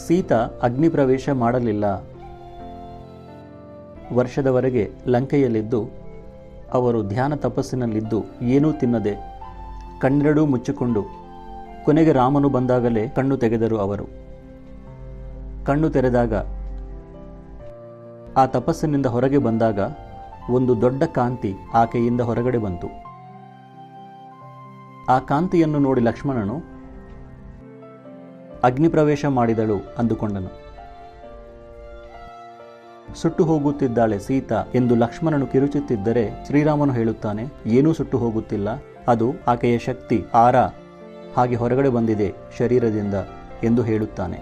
ಸೀತಾ ಅಗ್ನಿ ಪ್ರವೇಶ ಮಾಡಲಿಲ್ಲ. ವರ್ಷದವರೆಗೆ ಲಂಕೆಯಲ್ಲಿದ್ದು ಅವರು ಧ್ಯಾನ ತಪಸ್ಸಿನಲ್ಲಿದ್ದು ಏನೂ ತಿನ್ನದೆ ಕಣ್ಣೆರಡೂ ಮುಚ್ಚಿಕೊಂಡು ಕೊನೆಗೆ ರಾಮನು ಬಂದಾಗಲೇ ಕಣ್ಣು ತೆಗೆದರು. ಅವರು ಕಣ್ಣು ತೆರೆದಾಗ ಆ ತಪಸ್ಸಿನಿಂದ ಹೊರಗೆ ಬಂದಾಗ ಒಂದು ದೊಡ್ಡ ಕಾಂತಿ ಆಕೆಯಿಂದ ಹೊರಗಡೆ ಬಂತು. ಆ ಕಾಂತಿಯನ್ನು ನೋಡಿ ಲಕ್ಷ್ಮಣನು ಅಗ್ನಿ ಪ್ರವೇಶ ಮಾಡಿದಳು ಅಂದುಕೊಂಡನು. ಸುಟ್ಟು ಹೋಗುತ್ತಿದ್ದಾಳೆ ಸೀತಾ ಎಂದು ಲಕ್ಷ್ಮಣನು ಕಿರುಚುತ್ತಿದ್ದರೆ ಶ್ರೀರಾಮನು ಹೇಳುತ್ತಾನೆ, ಏನೂ ಸುಟ್ಟು ಹೋಗುತ್ತಿಲ್ಲ, ಅದು ಆಕೆಯ ಶಕ್ತಿ ಆರ ಹಾಗೆ ಹೊರಗಡೆ ಬಂದಿದೆ ಶರೀರದಿಂದ ಎಂದು ಹೇಳುತ್ತಾನೆ.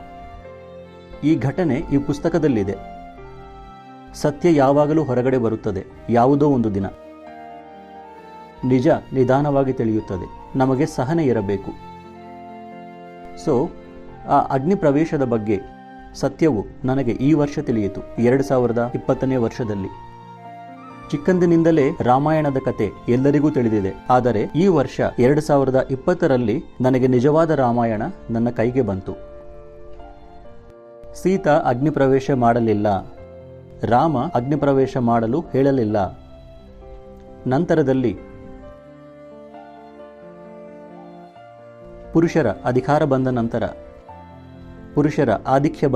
ಈ ಘಟನೆ ಈ ಪುಸ್ತಕದಲ್ಲಿದೆ. ಸತ್ಯ ಯಾವಾಗಲೂ ಹೊರಗಡೆ ಬರುತ್ತದೆ ಯಾವುದೋ ಒಂದು ದಿನ. ನಿಜ ನಿಧಾನವಾಗಿ ತಿಳಿಯುತ್ತದೆ. ನಮಗೆ ಸಹನೆ ಇರಬೇಕು. ಸೊ ಆ ಅಗ್ನಿ ಪ್ರವೇಶದ ಬಗ್ಗೆ ಸತ್ಯವು ನನಗೆ ಈ ವರ್ಷ ತಿಳಿಯಿತು, 2020ನೇ ವರ್ಷದಲ್ಲಿ. ಚಿಕ್ಕಂದಿನಿಂದಲೇ ರಾಮಾಯಣದ ಕತೆ ಎಲ್ಲರಿಗೂ ತಿಳಿದಿದೆ. ಆದರೆ ಈ ವರ್ಷ 2020ರಲ್ಲಿ ನನಗೆ ನಿಜವಾದ ರಾಮಾಯಣ ನನ್ನ ಕೈಗೆ ಬಂತು. ಸೀತಾ ಅಗ್ನಿ ಪ್ರವೇಶ ಮಾಡಲಿಲ್ಲ. ರಾಮ ಅಗ್ನಿ ಪ್ರವೇಶ ಮಾಡಲು ಹೇಳಲಿಲ್ಲ. ನಂತರದಲ್ಲಿ ಪುರುಷರ ಅಧಿಕಾರ ಬಂದ ನಂತರ, ಪುರುಷರ ಆಧಿಕ್ಯ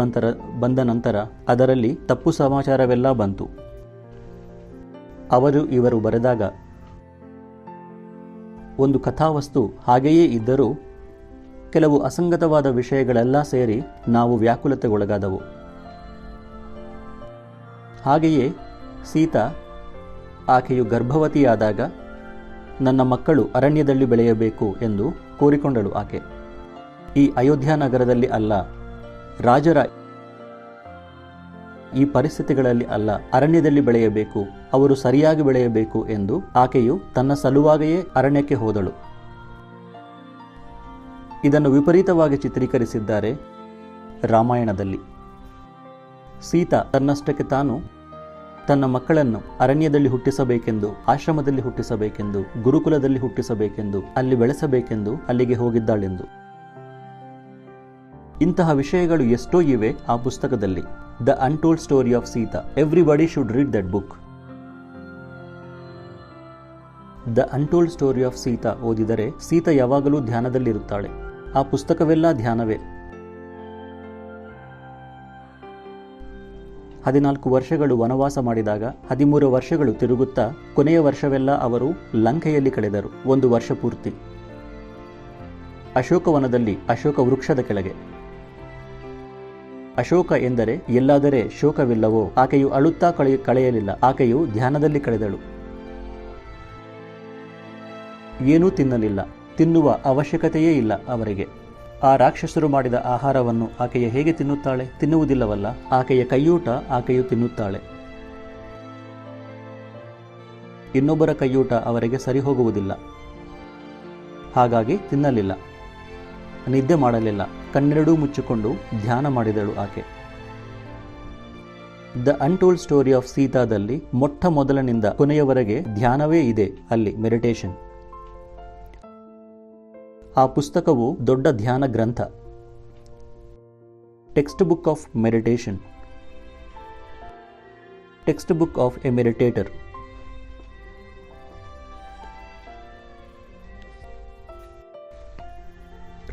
ಬಂದ ನಂತರ ಅದರಲ್ಲಿ ತಪ್ಪು ಸಮಾಚಾರವೆಲ್ಲ ಬಂತು. ಅವರು ಇವರು ಬರೆದಾಗ ಒಂದು ಕಥಾವಸ್ತು ಹಾಗೆಯೇ ಇದ್ದರೂ ಕೆಲವು ಅಸಂಗತವಾದ ವಿಷಯಗಳೆಲ್ಲ ಸೇರಿ ನಾವು ವ್ಯಾಕುಲತೆಗೊಳಗಾದವು. ಹಾಗೆಯೇ ಸೀತಾ ಆಕೆಯು ಗರ್ಭವತಿಯಾದಾಗ ನನ್ನ ಮಕ್ಕಳು ಅರಣ್ಯದಲ್ಲಿ ಬೆಳೆಯಬೇಕು ಎಂದು ಕೋರಿಕೊಂಡಳು. ಆಕೆ ಈ ಅಯೋಧ್ಯ ನಗರದಲ್ಲಿ ಅಲ್ಲ, ರಾಜರ ಈ ಪರಿಸ್ಥಿತಿಗಳಲ್ಲಿ ಅಲ್ಲ, ಅರಣ್ಯದಲ್ಲಿ ಬೆಳೆಯಬೇಕು, ಅವರು ಸರಿಯಾಗಿ ಬೆಳೆಯಬೇಕು ಎಂದು ಆಕೆಯು ತನ್ನ ಸಲುವಾಗಿಯೇ ಅರಣ್ಯಕ್ಕೆ ಹೋದಳು. ಇದನ್ನು ವಿಪರೀತವಾಗಿ ಚಿತ್ರೀಕರಿಸಿದ್ದಾರೆ ರಾಮಾಯಣದಲ್ಲಿ. ಸೀತಾ ತನ್ನಷ್ಟಕ್ಕೆ ತಾನು ತನ್ನ ಮಕ್ಕಳನ್ನು ಅರಣ್ಯದಲ್ಲಿ ಹುಟ್ಟಿಸಬೇಕೆಂದು, ಆಶ್ರಮದಲ್ಲಿ ಹುಟ್ಟಿಸಬೇಕೆಂದು, ಗುರುಕುಲದಲ್ಲಿ ಹುಟ್ಟಿಸಬೇಕೆಂದು, ಅಲ್ಲಿ ಬೆಳೆಸಬೇಕೆಂದು ಅಲ್ಲಿಗೆ ಹೋಗಿದ್ದಾಳೆಂದು. ಇಂತಹ ವಿಷಯಗಳು ಎಷ್ಟೋ ಇವೆ ಆ ಪುಸ್ತಕದಲ್ಲಿ. The untold story of Sita. Everybody should read that book. The untold story of Sita ಓದಿದರೆ ಸೀತಾ ಯಾವಾಗಲೂ ಧ್ಯಾನದಲ್ಲಿರುತ್ತಾಳೆ. ಆ ಪುಸ್ತಕವೆಲ್ಲ ಧ್ಯಾನವೇ. 14 ವರ್ಷಗಳು ವನವಾಸ ಮಾಡಿದಾಗ 13 ವರ್ಷಗಳು ತಿರುಗುತ್ತಾ ಕೊನೆಯ ವರ್ಷವೆಲ್ಲ ಅವರು ಲಂಕೆಯಲ್ಲಿ ಕಳೆದರು. 1 ವರ್ಷ ಪೂರ್ತಿ ಅಶೋಕವನದಲ್ಲಿ, ಅಶೋಕ ವೃಕ್ಷದ ಕೆಳಗೆ. ಅಶೋಕ ಎಂದರೆ ಎಲ್ಲಾದರೆ ಶೋಕವಿಲ್ಲವೋ. ಆಕೆಯು ಅಳುತ್ತಾ ಕಳೆಯಲಿಲ್ಲ. ಆಕೆಯು ಧ್ಯಾನದಲ್ಲಿ ಕಳೆದಳು. ಏನೂ ತಿನ್ನಲಿಲ್ಲ. ತಿನ್ನುವ ಅವಶ್ಯಕತೆಯೇ ಇಲ್ಲ ಅವರಿಗೆ. ಆ ರಾಕ್ಷಸರು ಮಾಡಿದ ಆಹಾರವನ್ನು ಆಕೆಯ ಹೇಗೆ ತಿನ್ನುತ್ತಾಳೆ? ತಿನ್ನುವುದಿಲ್ಲವಲ್ಲ. ಆಕೆಯ ಕೈಯೂಟ ಆಕೆಯು ತಿನ್ನುತ್ತಾಳೆ. ಇನ್ನೊಬ್ಬರ ಕೈಯೂಟ ಅವರಿಗೆ ಸರಿ ಹೋಗುವುದಿಲ್ಲ. ಹಾಗಾಗಿ ತಿನ್ನಲಿಲ್ಲ, ನಿದ್ದೆ ಮಾಡಲಿಲ್ಲ. ಕಣ್ಣೆರಡೂ ಮುಚ್ಚಿಕೊಂಡು ಧ್ಯಾನ ಮಾಡಿದಳು ಆಕೆ. ದ ಅನ್ಟೋಲ್ಡ್ ಸ್ಟೋರಿ ಆಫ್ ಸೀತಾದಲ್ಲಿ ಮೊಟ್ಟ ಮೊದಲನಿಂದ ಕೊನೆಯವರೆಗೆ ಧ್ಯಾನವೇ ಇದೆ. ಅಲ್ಲಿ ಮೆಡಿಟೇಷನ್. ಆ ಪುಸ್ತಕವು ದೊಡ್ಡ ಧ್ಯಾನ ಗ್ರಂಥ. Text book of meditation, text book of A meditator.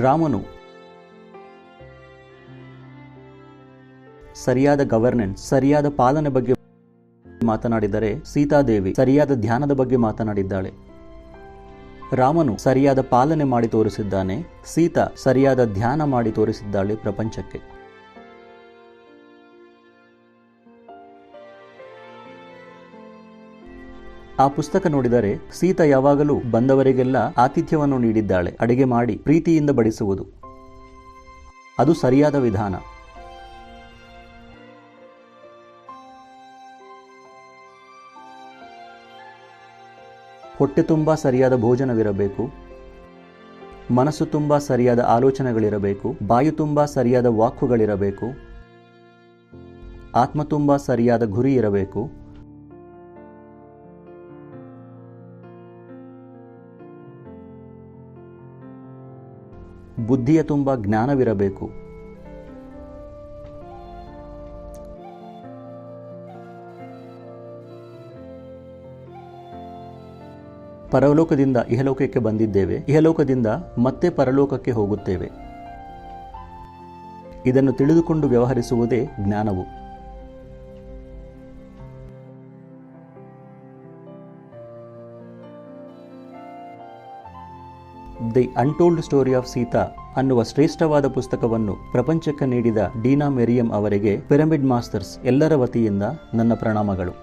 ರಾಮನು ಸರಿಯಾದ ಗವರ್ನೆನ್ಸ್, ಸರಿಯಾದ ಪಾಲನೆ ಬಗ್ಗೆ ಮಾತನಾಡಿದರೆ, ಸೀತಾದೇವಿ ಸರಿಯಾದ ಧ್ಯಾನದ ಬಗ್ಗೆ ಮಾತನಾಡಿದ್ದಾಳೆ. ರಾಮನು ಸರಿಯಾದ ಪಾಲನೆ ಮಾಡಿ ತೋರಿಸಿದ್ದಾನೆ. ಸೀತಾ ಸರಿಯಾದ ಧ್ಯಾನ ಮಾಡಿ ತೋರಿಸಿದ್ದಾಳೆ ಪ್ರಪಂಚಕ್ಕೆ. ಆ ಪುಸ್ತಕ ನೋಡಿದರೆ ಸೀತಾ ಯಾವಾಗಲೂ ಬಂದವರಿಗೆಲ್ಲ ಆತಿಥ್ಯವನ್ನು ನೀಡಿದ್ದಾಳೆ. ಅಡಿಗೆ ಮಾಡಿ ಪ್ರೀತಿಯಿಂದ ಬಡಿಸುವುದು, ಅದು ಸರಿಯಾದ ವಿಧಾನ. ಹೊಟ್ಟೆ ತುಂಬ ಸರಿಯಾದ ಭೋಜನವಿರಬೇಕು, ಮನಸ್ಸು ತುಂಬ ಸರಿಯಾದ ಆಲೋಚನೆಗಳಿರಬೇಕು, ಬಾಯು ತುಂಬ ಸರಿಯಾದ ವಾಕ್ಕುಗಳಿರಬೇಕು, ಆತ್ಮ ತುಂಬ ಸರಿಯಾದ ಗುರಿ ಇರಬೇಕು. ಬುದ್ಧಿಯ ತುಂಬ ಜ್ಞಾನವಿರಬೇಕು. ಪರಲೋಕದಿಂದ ಇಹಲೋಕಕ್ಕೆ ಬಂದಿದ್ದೇವೆ, ಇಹಲೋಕದಿಂದ ಮತ್ತೆ ಪರಲೋಕಕ್ಕೆ ಹೋಗುತ್ತೇವೆ. ಇದನ್ನು ತಿಳಿದುಕೊಂಡು ವ್ಯವಹರಿಸುವುದೇ ಜ್ಞಾನವು. The untold story of Sita ಅನ್ನುವ ಶ್ರೇಷ್ಠವಾದ ಪುಸ್ತಕವನ್ನು ಪ್ರಪಂಚಕ್ಕೆ ನೀಡಿದ ಡೀನಾ ಮೆರಿಯಂ ಅವರಿಗೆ ಪಿರಮಿಡ್ ಮಾಸ್ಟರ್ಸ್ ಎಲ್ಲರ ವತಿಯಿಂದ ನನ್ನ ಪ್ರಣಾಮಗಳು.